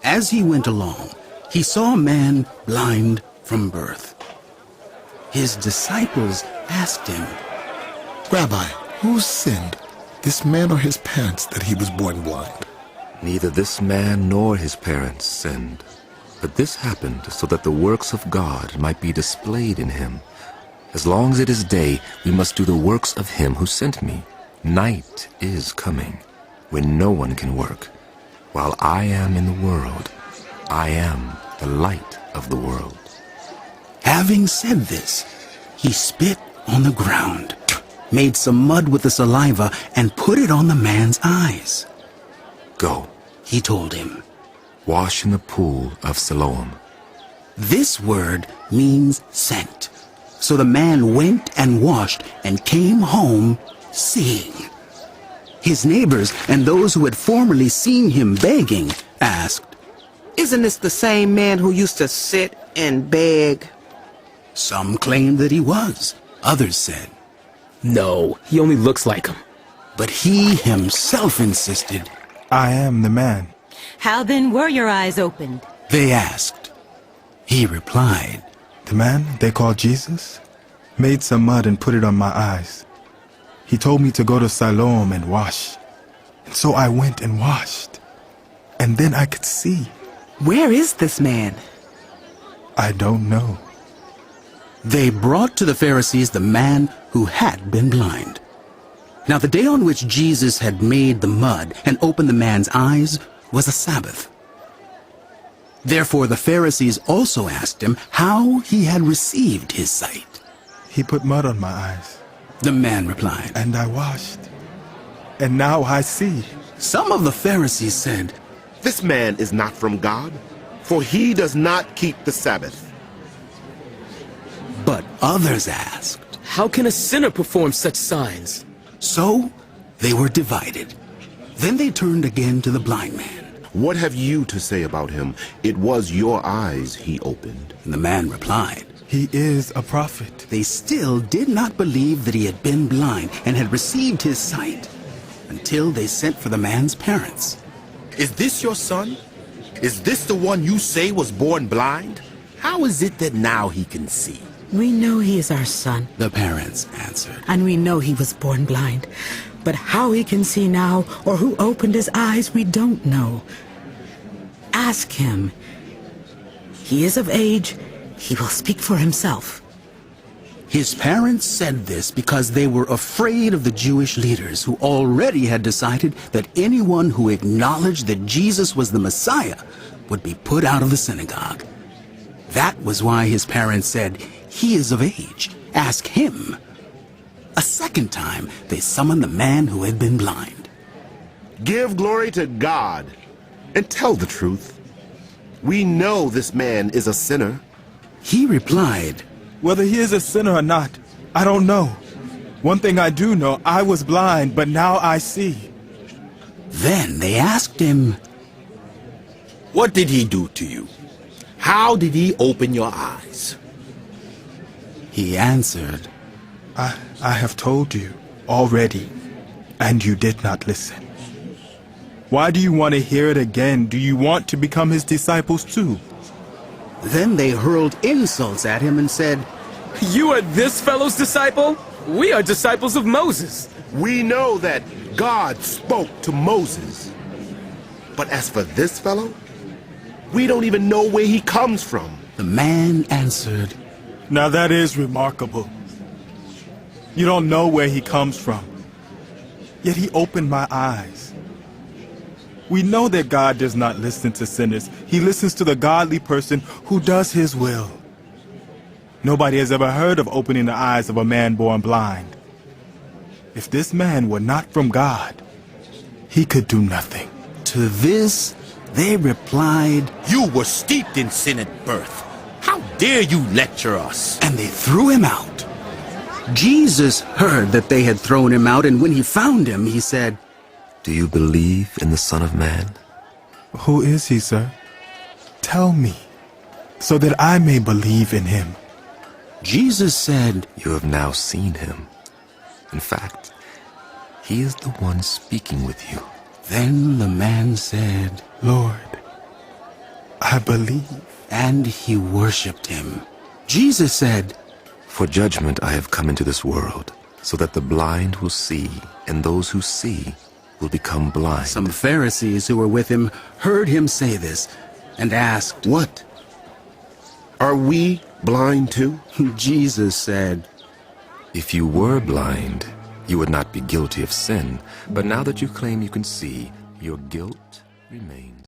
As he went along, he saw a man blind from birth. His disciples asked him, Rabbi, who sinned, this man or his parents, that he was born blind? Neither this man nor his parents sinned, but this happened so that the works of God might be displayed in him. As long as it is day, we must do the works of him who sent me. Night is coming, when no one can work. While I am in the world, I am the light of the world. Having said this, he spit on the ground, made some mud with the saliva, and put it on the man's eyes. Go, He told him. wash in the pool of Siloam. This word means sent. So the man went and washed and came home seeing. His neighbors and those who had formerly seen him begging asked, Isn't this the same man who used to sit and beg? Some claimed that he was. Others said, No, he only looks like him. but he himself insisted. I am the man. How then were your eyes opened? They asked. He replied, The man they call Jesus made some mud and put it on my eyes. He told me to go to Siloam and wash. And so I went and washed. And then I could see. Where is this man? I don't know. They brought to the Pharisees the man who had been blind. Now the day on which Jesus had made the mud and opened the man's eyes was a Sabbath. Therefore the Pharisees also asked him how he had received his sight. He put mud on my eyes, The man replied. and I washed. And now I see. Some of the Pharisees said, This man is not from God, for he does not keep the Sabbath. but others asked. How can a sinner perform such signs? So they were divided. Then they turned again to the blind man. What have you to say about him? It was your eyes he opened. And the man replied. He is a prophet. They still did not believe that he had been blind and had received his sight until they sent for the man's parents. Is this your son? Is this the one you say was born blind? How is it that now he can see? We know he is our son, The parents answered. and we know he was born blind. But how he can see now, or who opened his eyes, we don't know. Ask him. He is of age. He will speak for himself. His parents said this because they were afraid of the Jewish leaders who already had decided that anyone who acknowledged that Jesus was the Messiah would be put out of the synagogue. That was why his parents said, He is of age. Ask him. A second time, they summoned the man who had been blind. Give glory to God and tell the truth. We know this man is a sinner. He replied, Whether he is a sinner or not, I don't know. One thing I do know, I was blind, but now I see. Then they asked him, What did he do to you? How did he open your eyes? He answered, I have told you already, and you did not listen. Why do you want to hear it again? Do you want to become his disciples too? Then they hurled insults at him and said, You are this fellow's disciple? We are disciples of Moses. We know that God spoke to Moses. But as for this fellow, we don't even know where he comes from. The man answered, Now that is remarkable. You don't know where he comes from. Yet he opened my eyes. We know that God does not listen to sinners. He listens to the godly person who does his will. Nobody has ever heard of opening the eyes of a man born blind. If this man were not from God, he could do nothing. To this they replied, You were steeped in sin at birth. How dare you lecture us? and they threw him out. Jesus heard that they had thrown him out, and when he found him, he said, Do you believe in the Son of Man? Who is he, sir? Tell me, so that I may believe in him. Jesus said, You have now seen him. In fact, he is the one speaking with you. Then the man said, Lord, I believe. And he worshipped him. Jesus said, For judgment I have come into this world, so that the blind will see, and those who see will become blind. Some Pharisees who were with him heard him say this and asked, What? Are we blind too? Jesus said, If you were blind, you would not be guilty of sin, but now that you claim you can see, your guilt remains.